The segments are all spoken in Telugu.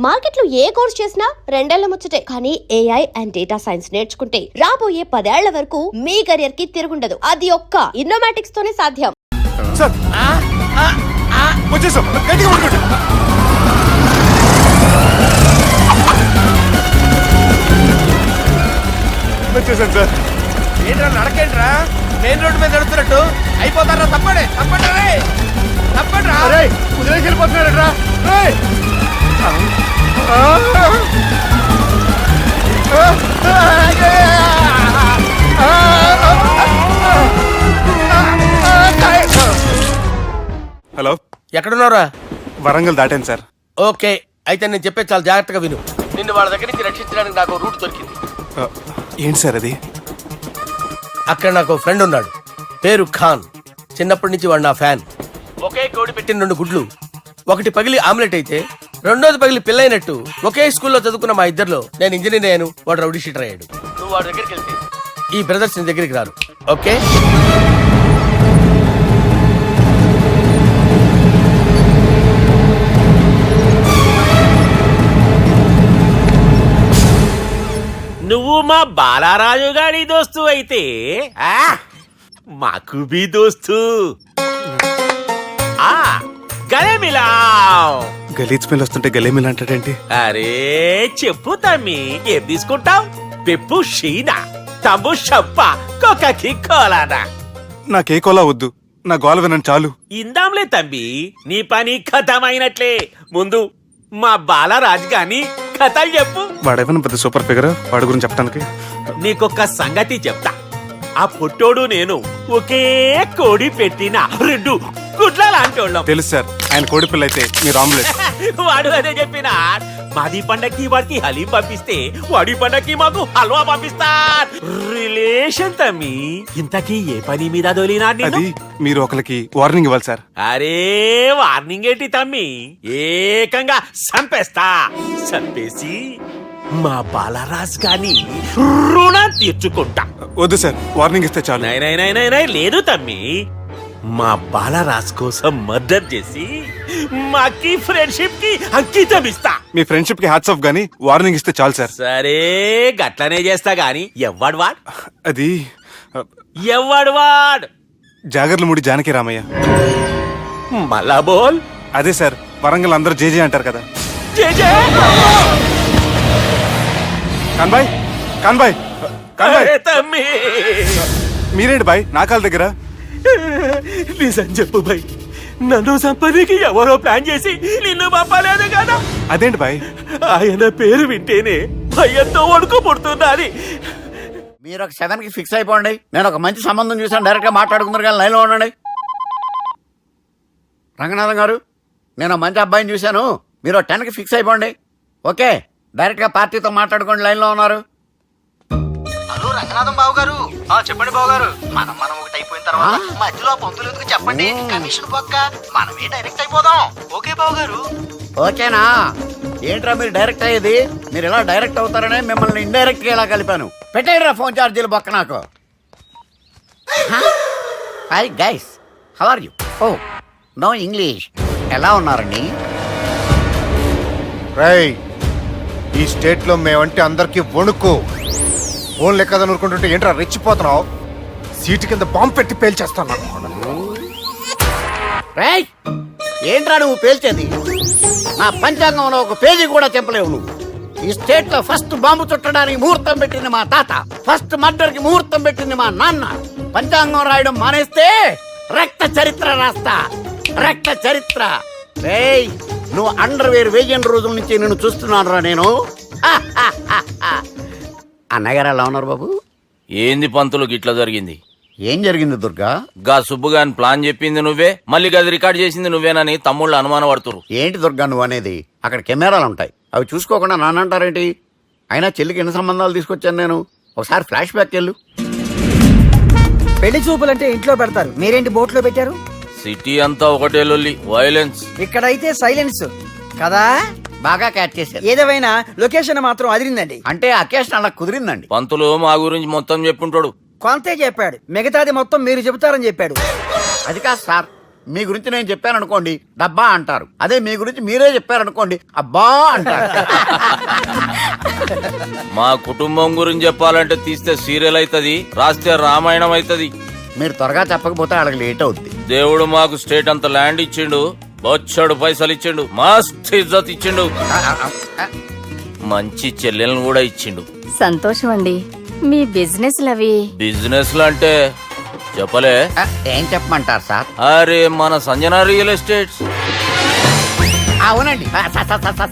మార్కెట్ లో ఏ కోర్స్ చేసినా రెండేళ్ల ముచ్చటే. కానీ ఏఐ అండ్ డేటా సైన్స్ నేర్చుకుంటే రాబోయే 10 ఏళ్ల వరకు మీ కెరియర్ కి తిరుగుండదు. అది ఒక్క ఇన్నోమాటిక్స్ తోనే సాధ్యం. ఏంట్రా నడకేంట్రా? మెయిన్ రోడ్డు మీద నడుస్తున్నట్టు అయిపోతారా? తప్పండి తప్పండి తప్పండి రా. వెళ్ళిపోతున్నారా? హలో, ఎక్కడున్నారా? వరంగల్ దాటాను సార్. ఓకే, అయితే నేను చెప్పేది చాలా జాగ్రత్తగా విను. నిన్ను వాళ్ళ దగ్గర నుంచి రక్షించడానికి నాకు రూట్ దొరికింది. ఏంటి సార్ అది? అక్కడ నాకు ఫ్రెండ్ ఉన్నాడు, పేరు ఖాన్. చిన్నప్పటి నుంచి వాడు నా ఫ్యాన్. ఒకే కోడి పెట్టిన 2 గుడ్లు, ఒకటి పగిలి ఆమ్లెట్ అయితే రెండోది పగిలి పిల్లైనట్టు ఒకే స్కూల్లో చదువుకున్న మా ఇద్దరిలో నేను ఇంజనీర్ అయ్యాను, వాడు రౌడీ షీటర్ అయ్యాడు. నువ్వు వాడి దగ్గరికి వెళ్తే ఈ బ్రదర్స్ నీ దగ్గరికి రారు. ఓకే, నువ్వు మా బాలారాజు గారి దోస్తు అయితే మాకు బి దోస్తు. గలేమిలావ్. గలీజ్ స్మెల్ వస్తుంటే గలేమిల్ అంటాడేంటి? అరే చెప్పు తమ్మి, ఏం తీసుకుంటావు? పెప్పు షీనా, తమ్ము షప్ప, కొకకి కోలానా? నాకే కోలా వద్దు, నా గోల వినండి చాలు. ఇందాంలే తమ్మి, నీ పని ఖతమైనట్లే. ముందు మా బాలరాజు గాని కథలు చెప్పు. వాడేమైనా పెద్ద సూపర్ ఫిగర్, వాడి గురించి చెప్పడానికి. నీకొక్క సంగతి చెప్తా. ఆ పుట్టోడు నేను ఒకే కోడి పెట్టిన 2 గుడ్ల లాంటోళ్ళం. తెలుసు సార్, ఆయన కోడి పిల్ల అయితే మీరు ఆమ్లెట్. వాడు అదే చెప్పిన. మాది పండక్కి వాడికి హలీం పంపిస్తే వాడి పండక్కి మాకు హల్వా పంపిస్తా. రిలేషన్ తమ్మి. ఇంతకీ ఏ పని మీద దొలినా? అది మీరు ఒకరికి వార్నింగ్ ఇవ్వాలి సార్. అరే వార్నింగ్ ఏంటి తమ్మి, ఏకంగా చంపేస్తా. చంపేసి మా బాలరాజ్ గాని రుణం తీర్చుకుంటా. వద్దు సార్, వార్నింగ్ ఇస్తే చాలు. నై లేదు తమ్మి, మా బాలరాజ్ కోసం మర్డర్ చేసి మాకి ఫ్రెండ్షిప్ కి అంకితం ఇస్తా. మీ ఫ్రెండ్షిప్ కి హ్యాట్స్ ఆఫ్ గానీ వార్నింగ్ ఇస్తే చాలు సార్. సరే గట్లనే చేస్తా గాని ఎవ్వడు వాడ్? అది ఎవ్వడు వాడ్? జాగర్లమూడి జానకి రామయ్య. మళ్ళా బోల్. అదే సార్, వరంగల్ అందరూ జేజే అంటారు కదా. జేజే కాన్బాయ్, కాన్బాయ్, కాన్బాయ్. తమ్మి మీరేంటి బాయ్ నా కాళ్ళ దగ్గర? నిజం చెప్పు బాయ్, నన్ను సంపదికి ఎవరో ప్లాన్ చేసి నిన్ను పంపలేదు కదా? అదేంటి బాయ్? ఆయన పేరు వింటేనే భయంతో వణుకు పుడుతున్నది. మీరు ఒక 7కి ఫిక్స్ అయిపోండి. నేను ఒక మంచి సంబంధం చూసాను, డైరెక్ట్ గా మాట్లాడుకుందరు కానీ లైన్లో ఉండండి. రంగనాథం గారు, నేను మంచి అబ్బాయిని చూశాను, మీరు 10కి ఫిక్స్ అయిపోండి. ఓకే, డైరెక్ట్ గా పార్టీతో మాట్లాడుకోండి. లైన్లో ఉన్నారు. హలో రంగనాథం బాబు గారు. చెప్పండి బాబు గారు. మనం ఒకటి అయిపోయిన తర్వాత మధ్యలో పంతులు ఎందుకు చెప్పండి, కమిషన్ పక్క మనమే డైరెక్ట్ అయిపోదాం. ఓకే బాబు గారు. ఓకేనా? ఏంట్రా మీరు డైరెక్ట్ అయ్యేది? మీరు ఇలా డైరెక్ట్ అవుతారనే మిమ్మల్ని ఇండైరెక్ట్ గా ఇలా కలిపాను. పెట్టేయరా ఫోన్ ఛార్జీలు పక్క నాకు. Hi guys, how are you? Oh no English. ఎలా ఉన్నారండి? రేయ్, ఈ స్టేట్ లో మేమంటే అందరికి వణుకు. ఫోన్ లెక్క ఊరుకుంటుంటే ఏంట్రా రెచ్చిపోతున్నావు? సీటు కింద బాంబు పెట్టి పేల్చేస్తాను. రేయ్, ఏంట్రా నువ్వు పేల్చేది? నా పంచాంగంలో ఒక పేజీ కూడా తెంపలేవు నువ్వు. ఈ స్టేట్ లో ఫస్ట్ బాంబు చుట్టడానికి ముహూర్తం పెట్టింది మా తాత, ఫస్ట్ మర్డర్ కి ముహూర్తం పెట్టింది మా నాన్న. పంచాంగం రాయడం మానేస్తే రక్త చరిత్ర రాస్తా, రక్త చరిత్ర. రేయ్, నువ్వు అండర్వేర్ వేయని రోజుల నుంచి నేను చూస్తున్నాను రా నేను. అన్నగారు ఎలా ఉన్నారు బాబు? ఏంది పంతులు గిట్లా జరిగింది? ఏం జరిగింది దుర్గా? గా సుబ్బుగాని ప్లాన్ చెప్పింది నువ్వే, మళ్ళీ గది రికార్డ్ చేసింది నువ్వేనని తమ్ముళ్ళు అనుమానం పడుతురు. ఏంటి దుర్గా నువ్వు అనేది? అక్కడ కెమెరాలు ఉంటాయి, అవి చూసుకోకుండా నాన్నంటారేంటి? అయినా చెల్లికి ఎన్ని సంబంధాలు తీసుకొచ్చాను నేను. ఒకసారి ఫ్లాష్ బ్యాక్ వెళ్ళు. పెళ్లి చూపులంటే ఇంట్లో పెడతారు, మీరేంటి బోట్లో పెట్టారు? సిటీ అంతా ఒకటే లొల్లి, వైలెన్స్. ఇక్కడైతే సైలెన్స్ కదా. బాగా క్యాచ్ చేశారు. ఏదేమైనా లొకేషన్ మాత్రం అదిరిందండి. అంటే అకేషన్ అలా కుదిరిందండి. పంతులు మా గురించి మొత్తం చెప్పుంటాడు. కొంతే చెప్పాడు, మిగతాది మొత్తం మీరు చెబుతారని చెప్పాడు. అది కాదు సార్, మీ గురించి నేను చెప్పాను అనుకోండి డబ్బా అంటారు. అదే మీ గురించి మీరే చెప్పారనుకోండి అబ్బా అంటారు. మా కుటుంబం గురించి చెప్పాలంటే తీస్తే సీరియల్ అవుతుంది, రాస్తే రామాయణం అవుతుంది. మీరు త్వరగా చెప్పకపోతే వాళ్ళకి లేట్ అవుద్ది. దేవుడు మాకు స్టేట్ అంత ల్యాండ్ ఇచ్చిండు, బొచ్చడు పైసలు ఇచ్చిండు, మస్త్ ఇజ్జత్ ఇచ్చిండు, మంచి చెల్లెలను కూడా ఇచ్చిండు. సంతోషం అండి. మీ బిజినెస్ లవి బిజినెస్ అంటే చెప్పలే. ఏం చెప్పమంటారు సార్? అరే మన సంజన రియల్ ఎస్టేట్స్. అవునండి,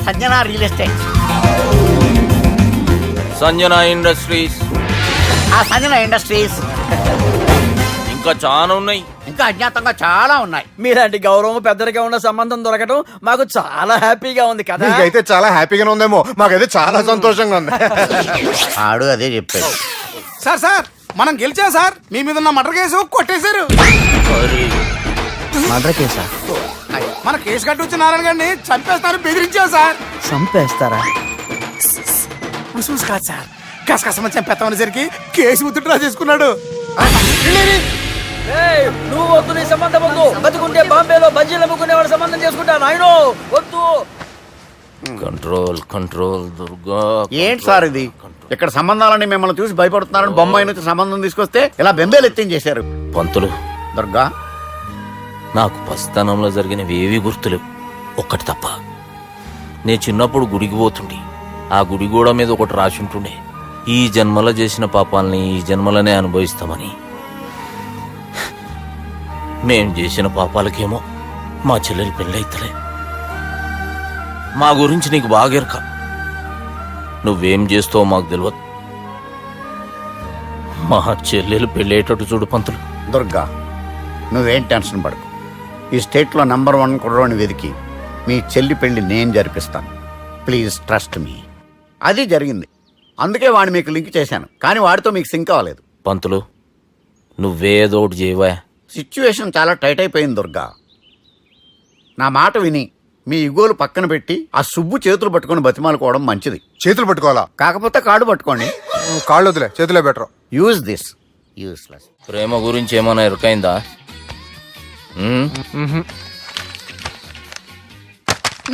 Sanjana real estate, Sanjana industries, Sanjana industries, ఇంకా చాలా ఉన్నాయి. ఇంకా అజ్ఞాతంగా చాలా ఉన్నాయి. మీలాంటి గౌరవం పెద్దరిగా ఉన్న సంబంధం దొరకటం మాకు చాలా హ్యాపీగా ఉంది కదా. మీకైతే చాలా హ్యాపీగానే ఉందేమో, మాకైతే చాలా సంతోషంగా ఉంది. ఆడు అదే చెప్పాడు. సార్ సార్ మనం గెలిచాం సార్. మీ మీద ఉన్న మటర్ కేసు కొట్టేశారు. మర్డర్ కేసా? మన కేసు కట్టి వచ్చిన నారాయణ గారిని చంపేస్తారు బెదిరించాం సార్. చంపేస్తారా? చూసి కాదు సార్, కసకసమని చంపేస్తామనేసరికి కేసు ఉత్తుట్రా చేసుకున్నాడు. నువ్వు వద్దు, నీ సంబంధం వద్దు. బతుకుంటే బాంబేలో బజ్జీలు అమ్ముకునే వాడు సంబంధం చేసుకుంటా నాయనో, వద్దు. Control control Durga. ఏంటి సార్ ఇది? ఇక్కడ సంబంధాలని మిమ్మల్ని చూసి భయపడుతున్నారని బొమ్మాయి నుంచి సంబంధం తీసుకొస్తే ఇలా బెంబేలు ఎత్తించేశారు. పంతులు, దుర్గా, నాకు పసితనంలో జరిగినవి ఏవి గుర్తులేవు, ఒక్కటి తప్ప. నేను చిన్నప్పుడు గుడికి పోతుండే, ఆ గుడి గోడ మీద ఒకటి రాసి ఉంటుండే, ఈ జన్మలో చేసిన పాపాలని ఈ జన్మలనే అనుభవిస్తామని. మేం చేసిన పాపాలకేమో మా చెల్లెలు పెళ్ళైతలే. మా గురించి నీకు బాగా ఎరక, నువ్వేం చేస్తావో మాకు తెలియదు. మా చెల్లెలు పెళ్ళేటట్టు చూడు పంతులు. దుర్గా, నువ్వేం టెన్షన్ పడకు. ఈ స్టేట్లో నంబర్ 1 కుర్రోని వెతికి మీ చెల్లి పెళ్లి నేను జరిపిస్తాను. Please trust me. అది జరిగింది, అందుకే వాడిని మీకు లింక్ చేశాను, కానీ వాడితో మీకు సింక్ అవ్వలేదు. పంతులు, నువ్వేదో ఒకటి చేయవా. సిచ్యువేషన్ చాలా టైట్ అయిపోయింది దుర్గా. నా మాట విని మీ ఇగోలు పక్కన పెట్టి ఆ సుబ్బు చేతులు పట్టుకొని బతిమాలుకోవడం మంచిది. చేతులు పట్టుకోవాలా? కాకపోతే కాడు పట్టుకోండి. కాళ్ళు వదిలే, చేతులే బెటర్. Use this. యూస్లెస్. ప్రేమ గురించి ఏమైనా ఎరకైందా?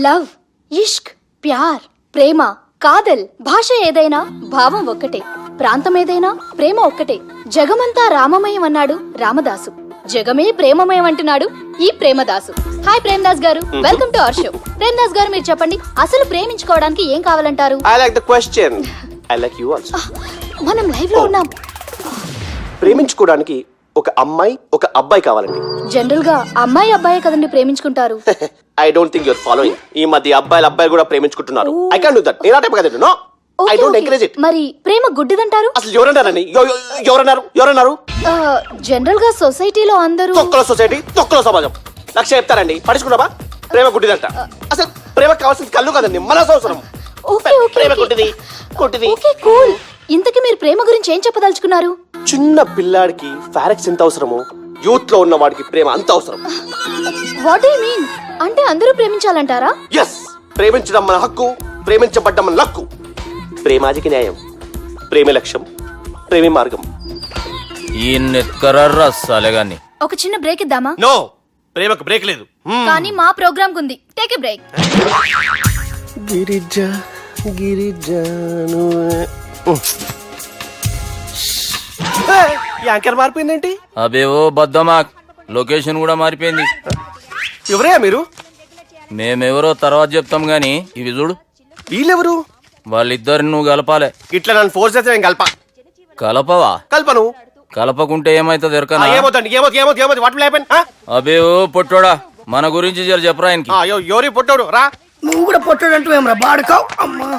లవ్, ఇష్క్, ప్యార్, ప్రేమ, కాదల్, భాష ఏదైనా భావం ఒక్కటే, ప్రాంతం ఏదైనా ప్రేమ ఒక్కటే. జగమంతా రామమయం అన్నాడు రామదాసు, జగమే ప్రేమమయం అంటున్నాడు ఈ ప్రేమదాసు. హాయ్ ప్రేమదాస్ గారు, welcome to our show. Premadasa గారు, మీరు చెప్పండి, అసలు ప్రేమించుకోవడానికి ఏం కావాలంటారు? I like the question. I like you also. మనం లైవ్ లో ఉన్నాం. ప్రేమించుకోవడానికి ఒక అమ్మాయి ఒక అబ్బాయి కావాలండి. జనరల్ గా అమ్మాయి అబ్బాయే కదండి ప్రేమించుకుంటారు. I don't think you're following. ఈ మధ్య అబ్బాయిలు కూడా ప్రేమించుకుంటున్నారు. I can't do that. నేను ఆ టైప్ కదండి. No. I don't encourage it. మరి ప్రేమ గుడ్డిదంటారు? అసలు ఎవరన్నారండి? ఎవరన్నారు? జనరల్ గా సొసైటీలో అందరూ తొక్కలో సొసైటీ, తొక్కలో సమాజం లక్ష్య చెప్తారండి. పడుచుకున్నావా? ప్రేమ గుడ్డిదంట. అసలు ప్రేమ కావాల్సింది కళ్ళు కదండి, మనసు అవసరం. ప్రేమ గుడ్డిది. Okay, cool. ఇంతకీ మీరు ప్రేమ గురించి ఏం చెప్పదలుచుకున్నారు? చిన్న పిల్లాడికి ఫారెక్స్ ఎంత అవసరమో యూత్ లో ఉన్న వాడికి ప్రేమ అంత అవసరం. What do you mean? అంటే అందరూ ప్రేమించాలంటారా? ఎస్, ప్రేమించడం మన హక్కు, ప్రేమించబడ్డం మన లక్కు. ప్రేమాజికి న్యాయం, ప్రేమే లక్ష్యం, ప్రేమే మార్గం. ఈ నెత్కరర్రా సాలెగాన్ని. ఒక చిన్న బ్రేక్ ఇద్దామా? నో, ప్రేమకు బ్రేక్ లేదు. కానీ మా ప్రోగ్రామ్ ఉంది, టేక్ ఎ బ్రేక్. యాంకర్ మారిపోయిందేంటి? అబేవో బద్దమాక్, లొకేషన్ కూడా మారిపోయింది. ఎవరయ్యా మీరు? మేమెవరో తర్వాత చెప్తాం గాని ఇవి చూడు. వీళ్ళెవరు? వాళ్ళిద్దరిని నువ్వు కలపాలే. ఇట్లా నన్ను ఫోర్స్ చేస్తే నేను కలపవా? కల్పను. కలపకుంటే ఏమైతుంది ఎరకనా? ఏమవుతుంది? వాటి హ్యాపెన్? అబేవో పొట్టోడా, మన గురించి జర చెప్పరా ఆయనకి. ఎవరి పొట్టాడు రా. నువ్వు కూడా పొట్టాడంటూ ఏమరా బాడుకావు? అమ్మా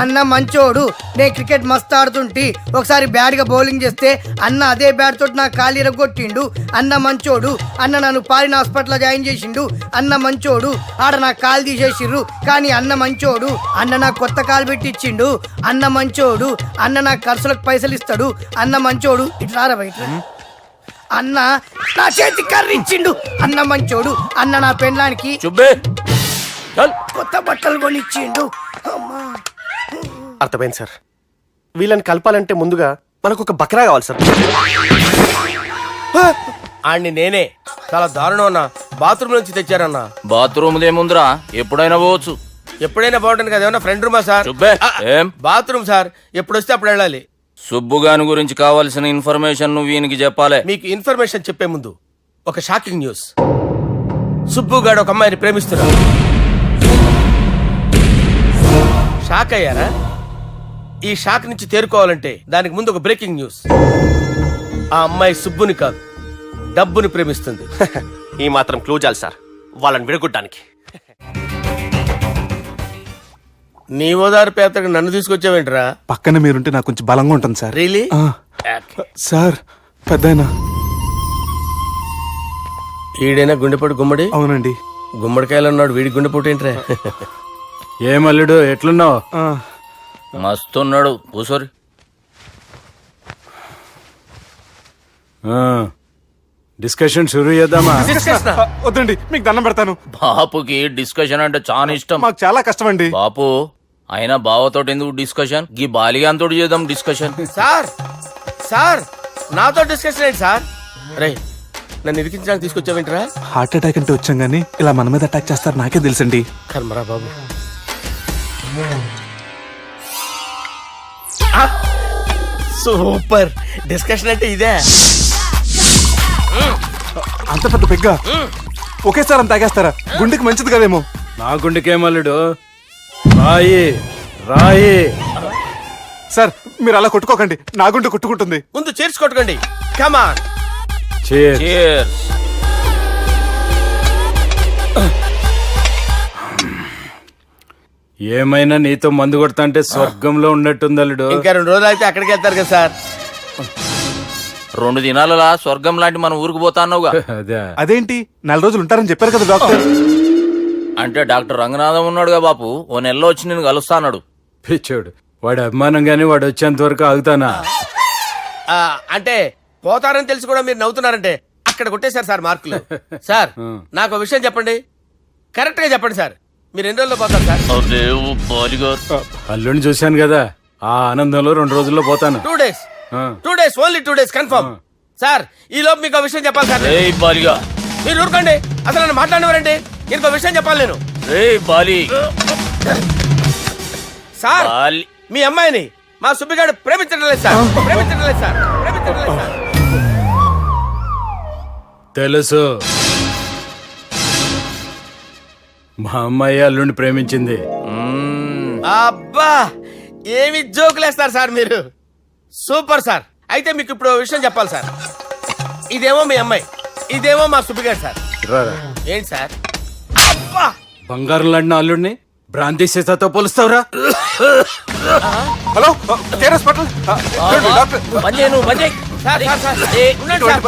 అన్న మంచోడు. నేను క్రికెట్ మస్తు ఆడుతుంటి, ఒకసారి బ్యాట్ గా బౌలింగ్ చేస్తే అన్న అదే బ్యాట్ తోటి నా కాలు ఇరగొట్టిండు. అన్న మంచోడు. అన్న నన్ను పాలిన హాస్పిటల్ జాయిన్ చేసిండు. అన్న మంచోడు. ఆడ నా కాలు తీసేసిర్రు, కానీ అన్న మంచోడు. అన్న నాకు కొత్త కాలు పెట్టిచ్చిండు. అన్న మంచోడు. అన్న నాకు ఖర్చులకు పైసలు ఇస్తాడు. అన్న మంచోడు. ఇట్లా బయట అన్న నా చేతి కర్రీ ఇచ్చిండు. అన్న మంచోడు. అన్న నా పెళ్ళానికి చుబ్బే కొత్త బట్టలు కొనిచ్చిండు. అమ్మా, అర్థమైంది సార్. వీళ్ళని కలపాలంటే ముందుగా మనకు ఒక బక్రా కావాలి సార్. ఆడిని నేనే. చాలా దారుణం అన్నా. బాత్రూమ్ నుంచి తెచ్చారన్నా. బాత్రూమ్ దేముందిరా, ఎప్పుడైనా పోవచ్చు. ఎప్పుడైనా బాగుంటుంది కదా. ఏమన్నా ఫ్రెండ్ రూమా సార్? చుబ్బే, ఏం? బాత్రూమ్ సార్, ఎప్పుడు వస్తే అప్పుడు వెళ్ళాలి. సుబ్బుగాని గురించి కావాల్సిన ఇన్ఫర్మేషన్ నువ్వు వీనికి చెప్పాలి. మీకు ఇన్ఫర్మేషన్ చెప్పే ముందు ఒక షాకింగ్ న్యూస్. సుబ్బుగాడు ఒక అమ్మాయిని ప్రేమిస్తున్నాడు. షాక్ అయ్యారా? ఈ షాక్ నుంచి తేరుకోవాలంటే దానికి ముందు ఒక బ్రేకింగ్ న్యూస్. ఆ అమ్మాయి సుబ్బుని కాదు, డబ్బుని ప్రేమిస్తుంది. ఈ మాత్రం క్లూ చాలు సార్ వాళ్ళని విడగొట్టడానికి. నీ ఓదారు పేదకి నన్ను తీసుకొచ్చావేంట్రా? పక్కన మీరుంటే నాకు కొంచెం బలంగా ఉంటుంది సార్. రియలీ? సార్ పెద్దయినా. ఈడైనా గుండెపోటు గుమ్మడి? అవునండి. గుమ్మడికాయలు ఉన్నాడు, వీడి గుండెపోటు ఏంట్రా? ఏమల్లుడు ఎట్లున్నావు? మస్తున్నాడు కూసోరి. డిస్కషన్ షురూ చేద్దామా? Discussion ఆ? వద్దండి, మీకు దండం పెడతాను. బాపుకి డిస్కషన్ అంటే చాలా ఇష్టం. మాకు చాలా కష్టం అండి. బాపు అయినా బావతోటి ఎందుకు డిస్కషన్? గీ బాలిగాంతోటి చేద్దాం డిస్కషన్. సార్ సార్ నాతో డిస్కషన్ ఏంటి సార్? రే, నన్ను ఇరికించడానికి తీసుకొచ్చావేంట్రా? హార్ట్ అటాక్ అంటే వచ్చాం గానీ ఇలా మన మీద అటాక్ చేస్తారు నాకే తెలుసండి. కర్మరా బాబు. సూపర్ డిస్కషన్ అంటే ఇదే. అంత పెద్ద పెగ్గ ఒకేసారి అంత తాగేస్తారా? గుండెకి మంచిది కదేమో. నా గుండెకేమల్లుడు రాయి రాయి. సార్ మీరు అలా కొట్టుకోకండి, నా గుండె కొట్టుకుంటుంది. ముందు చేర్చి కొట్టుకోండి. కమాన్. Cheers. ఏమైనా నీతో మందు కొడతా అంటే స్వర్గంలో ఉన్నట్టుంది అల్లుడు. ఇంకా 2 రోజులు అయితే అక్కడికి వెళ్తారు కదా సార్. 2 దినాలలా స్వర్గం లాంటి మన ఊరికి పోతాన్నావుగా. అదేంటి 4 రోజులు ఉంటారని చెప్పారు కదా డాక్టర్. అంటే డాక్టర్ రంగనాథం ఉన్నాడుగా బాపు, ఓ నెలలో వచ్చి నేను కలుస్తాన్నాడు. పిచ్చోడు, వాడి అభిమానం గాని వాడు వచ్చేంత వరకు ఆగుతానా? అంటే పోతారని తెలిసి కూడా మీరు నవ్వుతున్నారంటే అక్కడ కొట్టేశారు సార్ మార్కులు. సార్ నాకు ఒక విషయం చెప్పండి, కరెక్ట్ గా చెప్పండి సార్. మీరు ఎన్ని రోజుల్లో పోతారు సార్? అల్లుడిని చూశాను కదా, ఆ ఆనందంలో 2 రోజుల్లో పోతాను. 2 days. 2 days, only 2 days confirm. Sir ఈ లోపు మీకు ఒక విషయం చెప్పాలి సార్. బాలిగా మీరు ఊరుకోండి, అసలు నన్ను మాట్లాడినవారండి. ఇంకో విషయం చెప్పాలి నేను. బాలి సార్ బాలి మీ అమ్మాయిని మా సుబ్బిగాడు ప్రేమించడం లేదు సార్. ప్రేమించడం లేదు సార్. ప్రేమించడం లేదు సార్. తెలుసు, మా అమ్మాయి అల్లుడిని ప్రేమించింది. అబ్బా ఏమి జోకులేస్తారు సార్ మీరు. Super sir. అయితే మీకు ఇప్పుడు ఓ విషయం చెప్పాలి సార్. ఇదేమో మీ అమ్మాయి, ఇదేమో మా సుబ్బిగాడు సార్. ఏంటి సార్? అబ్బా బంగారం లాంటి అల్లుడిని భ్రాంతి సీతతో పోలుస్తావురా? Hello hospital sir sir sir ఉండండి సార్.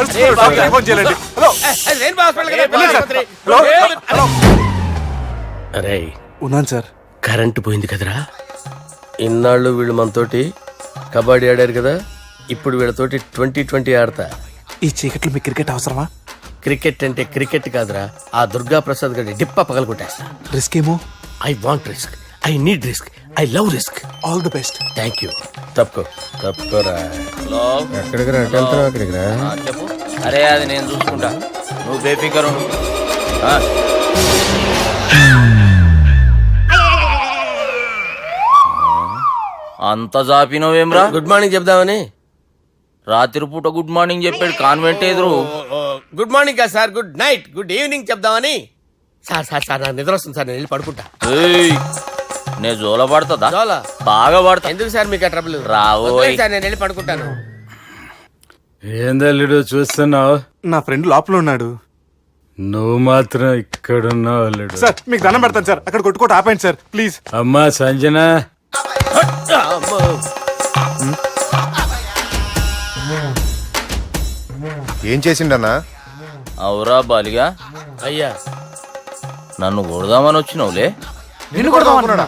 రెయిన్బో హాస్పిటల్ కదా, పిల్లల ఆసుపత్రి. అరే ఉన్నాను సార్. కరెంటు పోయింది కదరా. ఇన్నాళ్ళు వీళ్ళు మనతోటి కబడ్డీ ఆడారు కదా, ఇప్పుడు వీళ్ళతోటి 2020 ఆడతా. ఈ చీకట్లో మీ క్రికెట్ అవసరమా? క్రికెట్ అంటే క్రికెట్ కాదురా, ఆ దుర్గా ప్రసాద్ గారి డిప్ప పగల కొట్టేస్తా. రిస్క్ ఏమో. I want risk, I need risk, I love risk. All the best. Thank you. తప్పుకోరా. హలో, ఎక్కడికి రా? వెళ్తున్నావు అక్కడికి రా. చెప్పు. అరే అది నేను చూసుకుంటా, నువ్వు బేఫికర్ ఉండు. అంత జాపినవేమ్రా? గుడ్ మార్నింగ్ చెప్దామని. రాత్రి పూట గుడ్ మార్నింగ్ చెప్పాడు కాన్వెంట్ ఎదురు. గుడ్ మార్నింగ్ కాదు sir, good night, good evening చెప్దామని. సార్ సార్ సార్ నాకు నిద్ర వస్తుంది సార్, నేను వెళ్ళి పడుకుంటా. నే జోల పడుతుందా? జోలా? బాగా పడతా. ఎందుకు సార్ మీకు ఆ ట్రబుల్? రావోయ్ సార్ నేను వెళ్ళి పడుకుంటాను. ఏందల్లుడు చూస్తున్నావు? నా ఫ్రెండ్ లోపల ఉన్నాడు, నువ్వు మాత్రం ఇక్కడున్నావు అల్లుడు. సార్ మీకు దండం పెడతాను సార్, అక్కడ కొట్టుకోట ఆపండి సార్ ప్లీజ్. అమ్మా సంజన, ఏం చేసిండన్నా? అవురా బాలిగా, అయ్యా నన్ను కొడదామని వచ్చినావులే. నిన్ను కొడదామన్నాడా?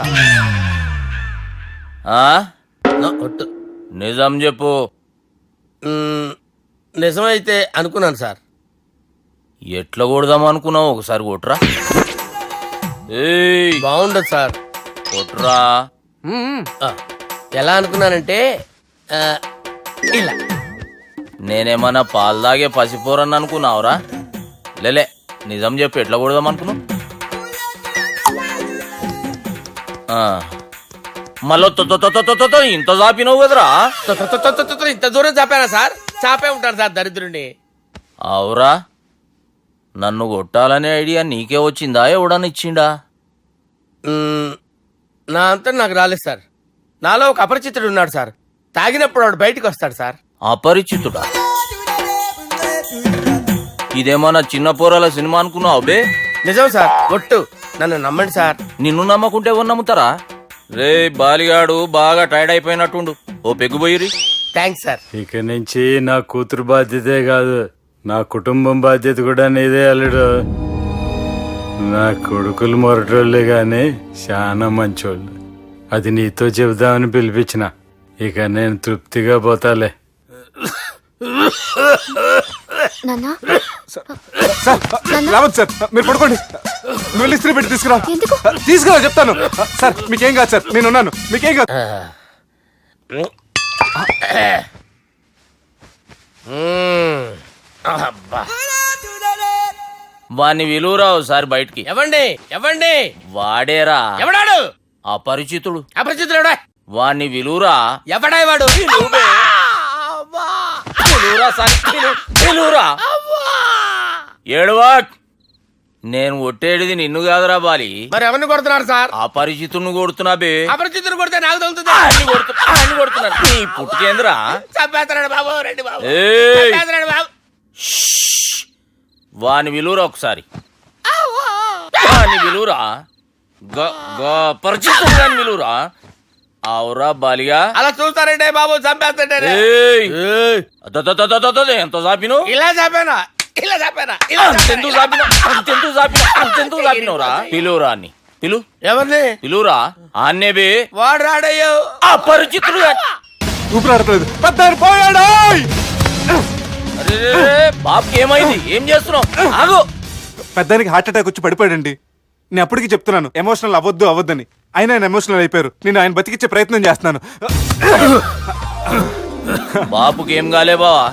ఒట్టు. నిజం చెప్పు. నిజమైతే అనుకున్నాను సార్. ఎట్లా కొడదాం అనుకున్నావు? ఒకసారి కొట్రా. బాగుండదు సార్. కొట్రా. ఎలా అనుకున్నానంటే ఇలా. నేనేమన్నా పాలు తాగే పసిపోరని అనుకున్నావురా? లేలే, నిజం చెప్పి ఎట్లా కొడదాం అనుకున్నావు? మళ్ళీ ఇంత చాపినవు కదరా? ఇంత దూరం చాపానా సార్? చాపే ఉంటాను సార్ దరిద్రుడిని. అవురా, నన్ను కొట్టాలనే ఐడియా నీకే వచ్చిందా? ఎవడన్నా ఇచ్చిండా? నా అంతా నాకు రాలేదు సార్. నాలో ఒక అపరిచితుడు ఉన్నాడు సార్. తాగినప్పుడు వాడు బయటికి వస్తాడు సార్. అపరిచితుడా? ఇదేమన్నా చిన్న పోరాల సినిమా అనుకున్నావు బే? నిజం సార్, ఒట్టు, నన్ను నమ్మండి సార్. నిన్ను నమ్మకుంటే ఎవరు నమ్ముతారా? రే బాలిగాడు బాగా టైర్డ్ అయిపోయినట్టుండు, ఓ పెగ్గు పోయిరి. Thanks sir. ఇక నుంచి నా కూతురు బాధ్యతే కాదు, నా కుటుంబం బాధ్యత కూడా నీదే అల్లుడు. నా కొడుకులు మొరటోళ్ళే గాని చాలా మంచోళ్ళు. అది నీతో చెబుదామని పిలిపించిన. ఇక నేను తృప్తిగా పోతాలే. నాన్నా సార్ రావద్దు సార్, మీరు పడుకోండి. నువ్వు వెళ్ళి ఇస్త్రీ పెట్టి తీసుకురా. ఎందుకు? తీసుకురా చెప్తాను. సార్ మీకేం కాదు సార్, నేను ఉన్నాను, మీకేం కాదు. వాణ్ణి విలువరావు సార్ బయటికి. ఎవండి ఎవండి? వాడేరా ఎవడాడు? అపరిచితుడు. అపరిచితుడు ఎవడా? వాణ్ణి విలువరా. ఎవడా వాడు? విలువరా సార్, విలువరా. ఏడవా, నేను ఒట్టేడిది నిన్ను కాదురా బాలి. మరి ఎవరిని కొడుతున్నారు సార్? అపరిచితుడిని కొడుతున్నా బే. అపరిచితుడు కొడితే నాకు తగులుతుంది. ఆయన కొడుతున్నారు. నీ పుట్టుకేంద్రా? చంపేస్తున్నాడు బాబు, రండి బాబు. ఏయ్, చంపేస్తున్నాడు బాబు. వాని విలువరా ఒకసారి. వాని విలువరా. పరిచితుడు గాని విలువరా. అవురా బాలిగా. అలా చూస్తారంటే బాబు, చంపేస్తాడే. ఏయ్, ఎంత చాపిను? ఇలా చంపేనా? ఇలా చంపేనా? అంతెందుకు చాపినవురా? పిలువురా అని పిలు. ఎవరిని పిలువురా. ఆన్నే బే. వాడు రాడయ్యో. అపరిచితుడు గాని. ఊపిరాడట్లేదు. పెద్దాయన పోయాడు. అరే బాబుకి ఏమైంది? ఏం చేస్తున్నావు? ఆగు. పెద్దానికి హార్ట్ అటాక్ వచ్చి పడిపోయాడండి. నేను అప్పటికి చెప్తున్నాను ఎమోషనల్ అవ్వద్దని. అయినా ఆయన ఎమోషనల్ అయిపోయారు. నేను ఆయన బతికిచ్చే ప్రయత్నం చేస్తున్నాను. బాబుకి ఏం కాలే బావా?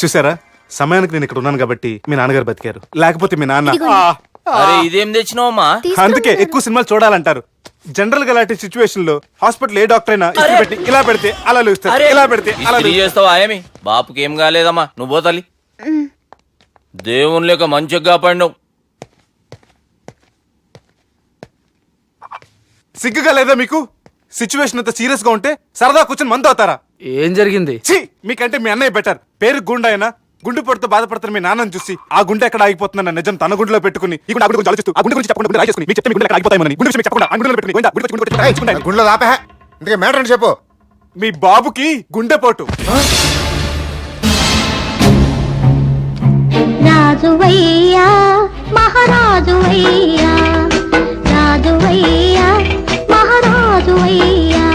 చూసారా, సమయానికి నేను ఇక్కడ ఉన్నాను కాబట్టి మీ నాన్నగారు బతికారు. లేకపోతే మీ నాన్న. అరే ఇదేం తెచ్చినావమ్మా? అందుకే ఎక్కువ సినిమాలు చూడాలంటారు. జనరల్ గా అలాంటి సిచ్యువేషన్ లో హాస్పిటల్ ఏ డాక్టర్ అయినా ఇస్త్రీ పెట్టి ఇలా పెడితే అలా లూస్తారు, ఇలా పెడితే అలా ఇస్త్రీ చేస్తావా ఏమి? బాపుకి ఏం కాలేదమ్మా, నువ్వు పోతల్లి. దేవుని లేక మంచిగా పడినావు. సిగ్గుగా లేదా మీకు? సిచ్యువేషన్ అంత సీరియస్ గా ఉంటే సరదా కూర్చొని మందు అవుతారా? ఏం జరిగింది? ఛీ, మీకంటే మీ అన్నయ్య బెటర్. పేరు గుండె అయినా గుండె పొడితో బాధపడుతున్న మీ నాన్నని చూసి ఆ గుండె ఎక్కడ ఆగిపోతుందన్న నిజం తన గుండెలో పెట్టుకుని ఈ గుండె గురించి ఆలోచిస్తూ ఆ గుండె గురించి చెప్పకుండా గుండె రాజేసుకుని మీకు చెప్తే మీ గుండె ఎక్కడ ఆగిపోతాయని గుండె విషయం చెప్పకుండా ఆ గుండెలో పెట్టుకుని గుండె గుండెలో ఆపే. ఇందుకే మ్యాటర్ అని చెప్పు. మీ బాబుకి గుండెపోటు. రాజువయ్యా మహారాజువయ్యా, రాజువయ్యా మహారాజువయ్యా.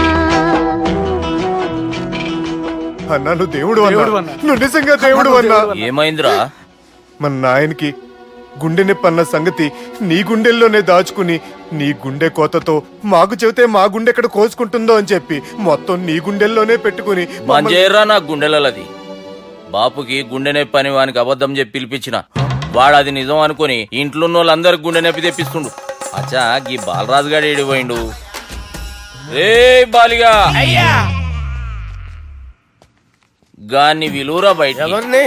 అన్నా నువ్వు దేవుడు అన్నా, నువ్వు నిజంగా దేవుడు అన్నా. ఏమైందిరా? మన నాయనకి గుండె నొప్పి అన్న సంగతి నీ గుండెల్లోనే దాచుకుని నీ గుండె కోతతో మాకు చెబితే మా గుండె ఎక్కడ కోసుకుంటుందో అని చెప్పి మొత్తం నీ గుండెల్లోనే పెట్టుకుని మంజేరా నా గుండెలది. బాపుకి గుండె నొప్పి అని వానికి అబద్ధం చెప్పి పిలిపించిన వాడు అది నిజం అనుకుని ఇంట్లో ఉన్న వాళ్ళందరికి గుండె నొప్పి తెప్పిస్తుండు. అచ్చా గీ బాలరాజు గారు ఏడిపోయిండు. రే బాలిగా, అయ్యా గాన్ని విలువరా బయట. ఎవరిని?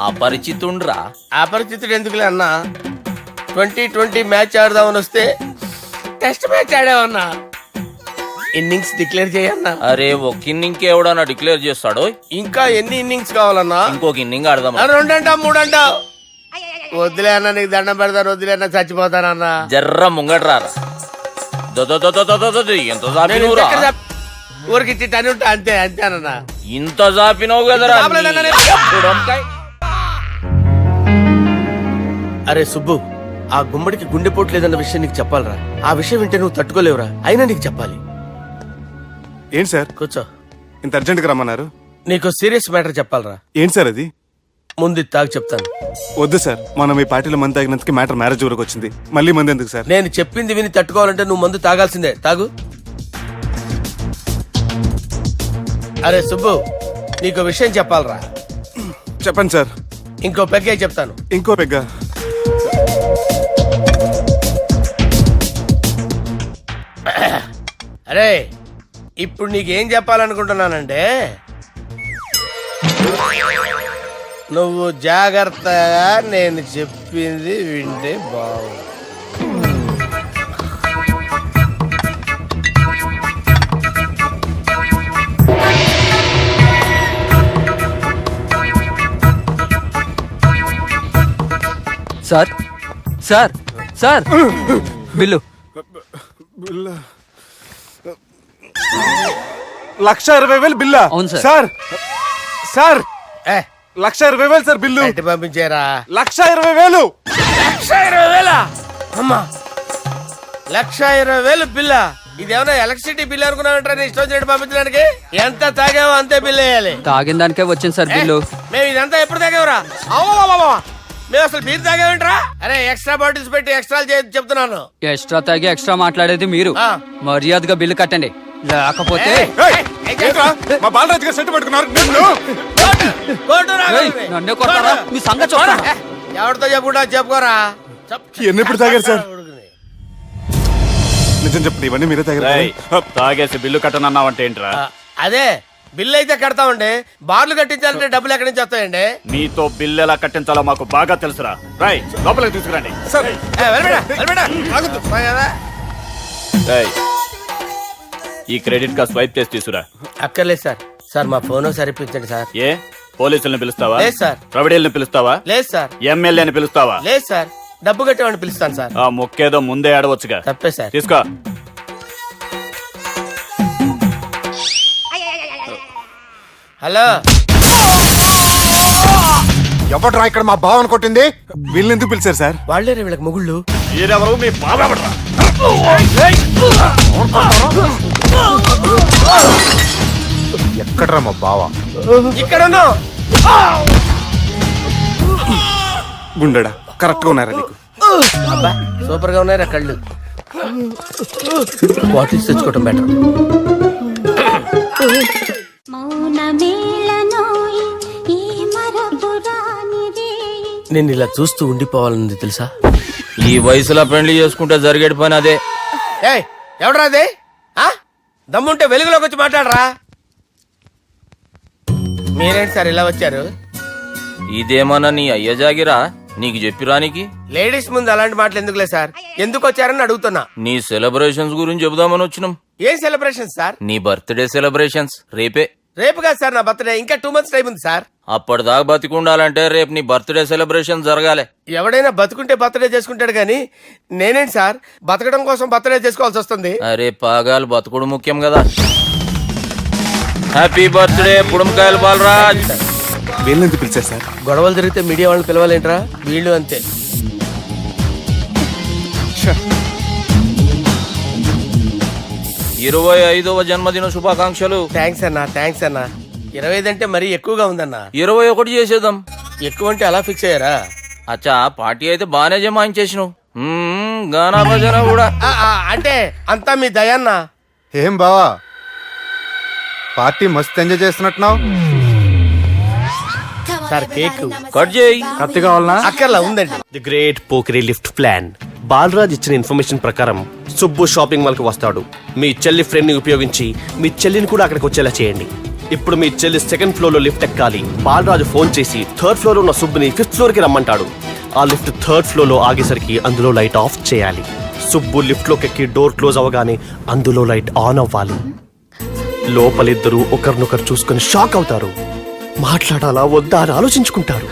అపరిచితుండ్రా. అపరిచితుడు ఎందుకులే అన్నా? 2020 మ్యాచ్ ఆడదామని వస్తే టెస్ట్ మ్యాచ్ ఆడామన్నా. ఇన్నింగ్స్ డిక్లేర్ చేయన్నా. అరే ఒక ఇన్నింగ్ ఎవడన్నా డిక్లేర్ చేస్తాడో? ఇంకా ఎన్ని ఇన్నింగ్స్ కావాలన్నా? ఇంకొక ఇన్నింగ్ ఆడదాం. 2 అంటావు 3 అంటావు. వద్దులే అన్న, నీకు దండం పెడతాను. వద్దులే అన్న, చచ్చిపోతానన్నా. జర్ర ముంగట్రా. ఎంత జాపినవురా? ఊరికి టని ఉంటా అంతే అంతేనన్నా. ఇంత జాపినవు కదరా. అరే సుబ్బు, ఆ గుమ్మడికి గుండెపోటు లేదన్న విషయం నీకు చెప్పాలరా. ఆ విషయం వింటే నువ్వు తట్టుకోలేవురా. అయినా నీకు చెప్పాలి. ఏంటి సార్ కూర్చో. ఇంత అర్జెంట్గా రమ్మన్నారు? నీకు సీరియస్ మ్యాటర్ చెప్పాలరా. ఏంటి సార్ అది? ముందు ఇది తాగు చెప్తాను. వద్దు సార్, మనం ఈ పార్టీలో మంది తాగినందుకు మ్యాటర్ మ్యారేజ్ వరకు వచ్చింది. మళ్ళీ మంది ఎందుకు సార్? నేను చెప్పింది విని తట్టుకోవాలంటే నువ్వు మందు తాగాల్సిందే. తాగు. అరే సుబ్బు, నీకు విషయం చెప్పాలరా. చెప్పండి సార్. ఇంకో పెగ్గే చెప్తాను. ఇంకో పెగ్గ. అరే ఇప్పుడు నీకేం చెప్పాలనుకుంటున్నానంటే, నువ్వు జాగ్రత్తగా నేను చెప్పింది వింటే బాగుంది. Sir sir sir bill. 1,20,000 బిల్లా? అవును సార్. సార్ సార్ ఏ 1,20,000 సార్ బిల్లు. బయట పంపించారా? 1,20,000. 1,20,000 అమ్మా, 1,20,000 బిల్లా? ఇదేమన్నా ఎలక్ట్రిసిటీ బిల్ అనుకున్నామంటారా? నీ ఇష్టం చేయడం పంపించడానికి ఎంత తాగావో అంతే బిల్ వేయాలి. తాగిన దానికే వచ్చింది సార్ బిల్లు. మేము ఇదంతా ఎప్పుడు తాగేవరా? మేము అసలు బీర్ తాగేమంటారా? అరే ఎక్స్ట్రా బాటిల్స్ పెట్టి ఎక్స్ట్రా చెప్తున్నాను. ఎక్స్ట్రా తాగి ఎక్స్ట్రా మాట్లాడేది మీరు. ఆ. మర్యాదగా బిల్లు కట్టండి, లేకపోతే ఏయ్, ఏంట్రా? మా బాలరాజు గారు సెట్ పట్టుకున్నారు. నన్నే కొడతారా? మీ సంగతి చూడరా? ఎవరితో చెప్పుకుంటా చెప్పుకోరా. ఎన్నెప్పుడు తాగారు సార్? నిజం చెప్పండి, ఇవన్నీ మీరే తాగారు. తాగేసి బిల్లు కట్టనన్నావంటే ఏంట్రా? అదే బిల్లు అయితే కడతామండి, బార్లు కట్టించాలంటే డబ్బులు ఎక్కడి నుంచి వస్తాయండి? నీతో బిల్లు ఎలా కట్టించాలో మాకు బాగా తెలుసురా. రై లోపలికి తీసుకురండి. సార్ రేయ్, ఈ క్రెడిట్ కార్డ్ స్వైప్ చేసి తీసుకురా. అక్కర్లేదు సార్. సార్ మా ఫోన్ సరిపించండి సార్. ఏ పోలీసుల్ని పిలుస్తావా? లేదు సార్. ప్రొవిడీల్ని పిలుస్తావా? లేదు సార్. ఎమ్మెల్యేని పిలుస్తావా? లేదు సార్. డబ్బు కట్టేవాడిని పిలుస్తాను సార్. ఆ మొక్కేదో ముందే ఆడవచ్చుగా. తప్పే సార్. తీసుకో. హలో, ఎవడ్రా ఇక్కడ మా బావని కొట్టింది? వీళ్ళని ఎందుకు పిలిచారు సార్? వాళ్ళే వీళ్ళకి మొగుళ్ళు. మీరెవరు? మీ బాబా. ఎక్కడ్రా మా బావ? ఇక్కడ ఉన్నావు. గుండెడా కరెక్ట్ గా ఉన్నారా నీకు? అబ్బా సూపర్ గా ఉన్నాయిరా కళ్ళు. బాటిల్స్ తెచ్చుకోవటం బెటర్. నేను ఇలా చూస్తూ ఉండిపోవాలని తెలుసా? ఈ వయసులో పెళ్లి చేసుకుంటే జరిగేటి పని అదే. ఏయ్ ఎవడరా అదే? దమ్ముంటే వెలుగులోకి వచ్చి మాట్లాడరా. మీరేంటి సార్ ఇలా వచ్చారు? ఇదేమన్నా నీ అయ్య జాగిరా నీకు చెప్పిరానికి? లేడీస్ ముందు అలాంటి మాటలు ఎందుకులే సార్, ఎందుకు వచ్చారని అడుగుతున్నా. నీ సెలబ్రేషన్స్ గురించి చెబుదామని వచ్చినాం. ఏం సెలబ్రేషన్ సార్? నీ బర్త్డే సెలబ్రేషన్స్ రేపే. రేపు కాదు సార్ నా బర్త్డే, ఇంకా 2 months టైం ఉంది సార్. అప్పటిదాకా బతికుండాలంటే రేపు నీ బర్త్డే సెలబ్రేషన్ జరగాలి. ఎవడైనా బతుకుంటే బర్త్డే చేసుకుంటాడు గానీ నేనేంటి సార్ బతకడం కోసం బర్త్డే చేసుకోవాల్సి వస్తుంది? అరే పాగాలు బతుకుడు ముఖ్యం కదా. హ్యాపీ బర్త్డే పుడుమకాయలు బాలరాజ్. వీళ్ళని ఎందుకు పిలిచారు సార్? గొడవలు జరిగితే మీడియా వాళ్ళని పిలవాలేంట్రా? వీళ్ళు అంతే. 25వ జన్మదిన శుభాకాంక్షలు. థ్యాంక్స్ అన్నా, థ్యాంక్స్ అన్నా. 25 అంటే మరీ ఎక్కువగా ఉందన్నా. 21 చేసేద్దాం. ఎక్కువ అంటే అలా ఫిక్స్ అయ్యారా? అచ్చా పార్టీ అయితే బానే జమాయించేసినావు. గానా భజన కూడా. అంటే అంతా మీ దయన్నా. ఏం బావా పార్టీ మస్తు ఎంజాయ్ చేస్తున్నట్టున్నావు. సార్ కేక్ కట్ చేయి. కత్తి కావాలనా? అక్కర్లా ఉందండి. ది గ్రేట్ పోకరీ లిఫ్ట్ ప్లాన్. బాలరాజ్ ఇచ్చిన ఇన్ఫర్మేషన్ ప్రకారం సుబ్బు షాపింగ్ మాల్ కి వస్తాడు. మీ చెల్లి ఫ్రెండ్ ని ఉపయోగించి మీ చెల్లిని కూడా అక్కడికి వచ్చేలా చేయండి. ఇప్పుడు మీ చెల్లి 2nd ఫ్లోర్ లో లిఫ్ట్ ఎక్కాలి. బాలరాజు ఫోన్ చేసి 3rd ఫ్లోర్ ఉన్న సుబ్బుని 5th ఫ్లోర్ కి రమ్మంటాడు. ఆ లిఫ్ట్ 3rd ఫ్లోర్ లో ఆగేసరికి అందులో లైట్ ఆఫ్ చేయాలి. సుబ్బు లిఫ్ట్ లోకి ఎక్కి డోర్ క్లోజ్ అవగానే అందులో లైట్ ఆన్ అవ్వాలి. లోపలిద్దరూ ఒకరినొకరు చూసుకుని షాక్ అవుతారు. మాట్లాడాలా వద్దా అని ఆలోచించుకుంటారు.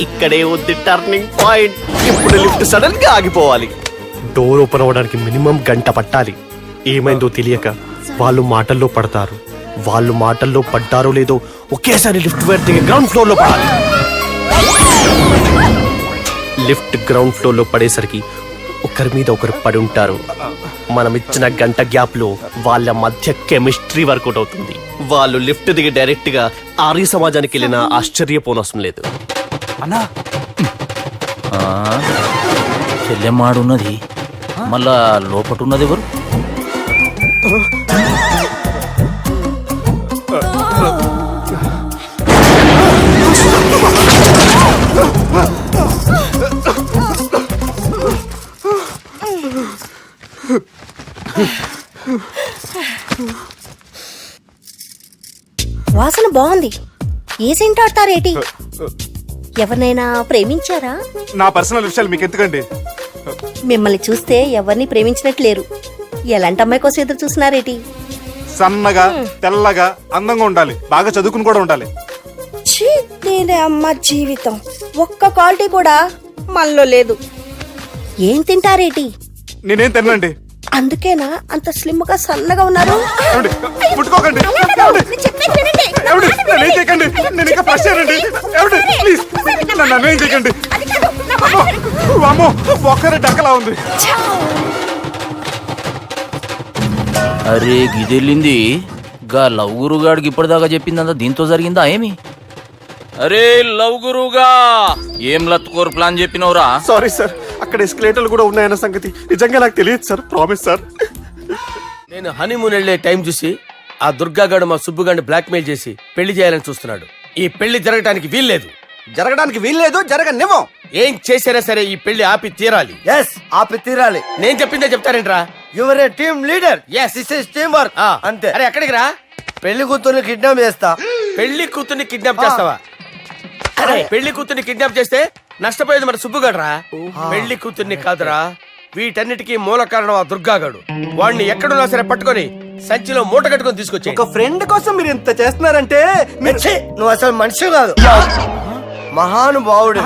ఇక్కడే ఉంది టర్నింగ్ పాయింట్. ఇప్పుడు లిఫ్ట్ సడన్ గా ఆగిపోవాలి. డోర్ ఓపెన్ అవ్వడానికి మినిమం గంట పట్టాలి. ఏమైందో తెలియక వాళ్ళు మాటల్లో పడతారు. వాళ్ళు మాటల్లో పడ్డారో లేదో ఒకేసారి లిఫ్ట్ దిగి గ్రౌండ్ ఫ్లోర్ లో పడాలి. లిఫ్ట్ గ్రౌండ్ ఫ్లోర్ లో పడేసరికి ఒకరి మీద ఒకరు పడి ఉంటారు. మనం ఇచ్చిన గంట గ్యాప్ లో వాళ్ళ మధ్య కెమిస్ట్రీ వర్కౌట్ అవుతుంది. వాళ్ళు లిఫ్ట్ దిగి డైరెక్ట్ గా ఆర్య సమాజానికి వెళ్ళిన ఆశ్చర్యపోనవసరం లేదు. అన్నా చెల్లెమ్మాడున్నది, మళ్ళా లోపటున్నది ఎవరు? వాసన బాగుంది. ఏ సెంట్ ఆడతారేటి? ఎవరినైనా ప్రేమించారా? నా పర్సనల్ విషయాలు మీకు ఎందుకండి? మిమ్మల్ని చూస్తే ఎవరిని ప్రేమించినట్లేరు. ఎలాంటి అమ్మాయి కోసం ఎదురు చూస్తున్నారేటి? సన్నగా తెల్లగా అందంగా ఉండాలి, బాగా చదువుకుని కూడా ఉండాలి. నేనే అమ్మ జీవితం ఒక్క క్వాలిటీ కూడా మనలో లేదు. ఏం తింటారేటి? నేనేం తినండి. అందుకేనా అంత స్లిమ్ గా సన్నగా ఉన్నారు? ముట్టుకోకండి. ఏమండి? నన్నేం చేయకండి. నేను ఇంకా ఫ్రెష్ అయ్యానండి. ఏమండి? ప్లీజ్ నన్నేం చేయకండి. అమ్మో ఒక్కరే డక్కలా ఉంది. అరే గిదెళ్ళింది గా లవ్ గురుగాడికి ఇప్పటిదాకా చెప్పిందంతా దీంతో జరిగిందా ఏమి? అరే లవ్ గురుగా ఏం లత్కోరు ప్లాన్ చెప్పినవురా? సారీ సార్, అక్కడ ఎస్కలేటర్లు కూడా ఉన్నాయన్న సంగతి నిజంగా నాకు తెలియదు సార్. Promise sir. నేను హనీమూన్ వెళ్లే టైం చూసి ఆ దుర్గాగాడు మా సుబ్బుగాడిని బ్లాక్మెయిల్ చేసి పెళ్లి చేయాలని చూస్తున్నాడు. ఈ పెళ్లి జరగటానికి వీల్లేదు. జరగడానికి వీల్లేదు, జరగనివ్వం. ఏం చేసినా సరే ఈ పెళ్లి ఆపి తీరాలి. ఎస్, ఆపి తీరాలి. నేను చెప్పిందే చెప్తారేంట్రా? You're a team leader. Yes. This is team work. అంతే. అరే ఎక్కడికి రా? పెళ్లి కూతుర్ని కిడ్నాప్ చేస్తా. పెళ్లి కూతుర్ని కిడ్నాప్ చేస్తావా? అరే పెళ్లి కూతుర్ని కిడ్నాప్ చేస్తే నష్టపోయేది మన సుబ్బుగాడురా. పెళ్లి కూతుర్ని కాదురా, వీటన్నిటికీ మూల కారణం ఆ దుర్గాగాడు. వాడిని ఎక్కడున్నా సరే పట్టుకొని సంచిలో మూట కట్టుకొని తీసుకొచ్చి ఒక ఫ్రెండ్ కోసం మీరు ఇంత చేస్తున్నారంటే నువ్వు అసలు మనిషి కాదు, మహానుభావుడు.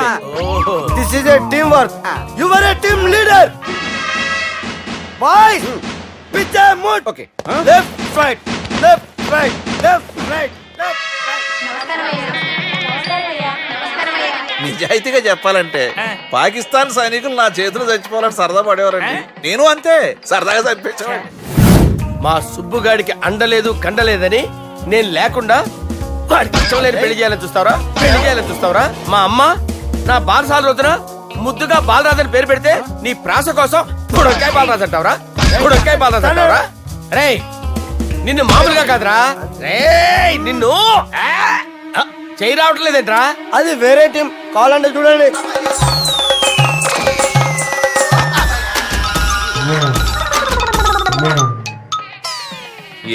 This is a team work. Your a team leader. Boys pitch A mood. Okay, left right left right left right left right. నిజాయితీగా చెప్పాలంటే పాకిస్తాన్ సైనికులు నా చేతులు చచ్చిపోవాలని సరదా పడేవారండి. నేను అంతే సరదాగా చంపించేవాడిని. మా సుబ్బుగాడికి అండలేదు కండలేదని నేను లేకుండా వాడికి ఇష్టం లేని పెళ్లి చేయాలని చూస్తావరా? పెళ్లి చేయాలని చూస్తావరా? మా అమ్మ నా బాలసాల రోజున ముద్దుగా బాలరాజు అని పేరు పెడితే నీ ప్రాస కోసం బుడొక్కాయ బాలరాజు అంటావరా? బుడొక్కాయ బాలరాజు అంటావరా? రే నిన్ను మామూలుగా కాదురా, రే నిన్ను చేయి రావట్లేదేంట్రా? అది వేరే టీం, కావాలంటే చూడండి.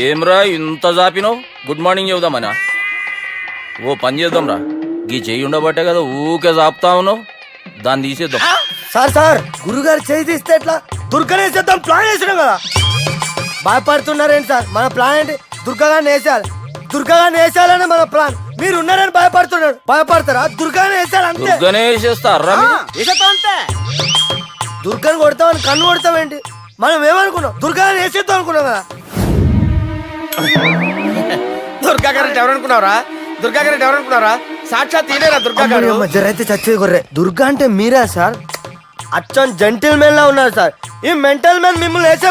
ఏమ్రా ఇంత జాపినావు? Good morning చెబుదామనా? ఓ పని చేద్దాంరా, గీ చెయ్యి ఉండబట్టే కదా ఊకే జాపుతా ఉన్నావు, దాన్ని తీసేద్దాం. సార్ సార్ గురుగారు చేయి తీస్తే ఎట్లా? దుర్గనేసేద్దాం ప్లాన్ వేసినాం కదా. భయపడుతున్నారేంటి సార్? మన ప్లాన్ ఏంటి? దుర్గాగాన్ని వేసేయాలి. దుర్గాగాన్ని వేసేయాలని మన ప్లాన్. మీరు ఉన్నారని భయపడుతున్నాడు. భయపడతారా? దుర్గాని వేసేయాలి అంతే. దుర్గనే వేసేస్తారా? వేసేద్దాం అంతే. దుర్గాని కొడతామని కన్ను కొడతామేంటి? మనం ఏమనుకున్నాం? దుర్గాని వేసేద్దాం అనుకున్నాం కదా. దుర్గా గారు ఎవరనుకున్నారా? దుర్గా గారు ఎవరనుకున్నారా? సాక్షాత్ తీరేరా దుర్గా గారు. జరైతే చచ్చేది గొర్రె. దుర్గా అంటే మీరా సార్? అచ్చం జెంటిల్ మెన్ లా ఉన్నారు సార్. ఈ మెంటల్ మెన్ మిమ్మల్ని వేసే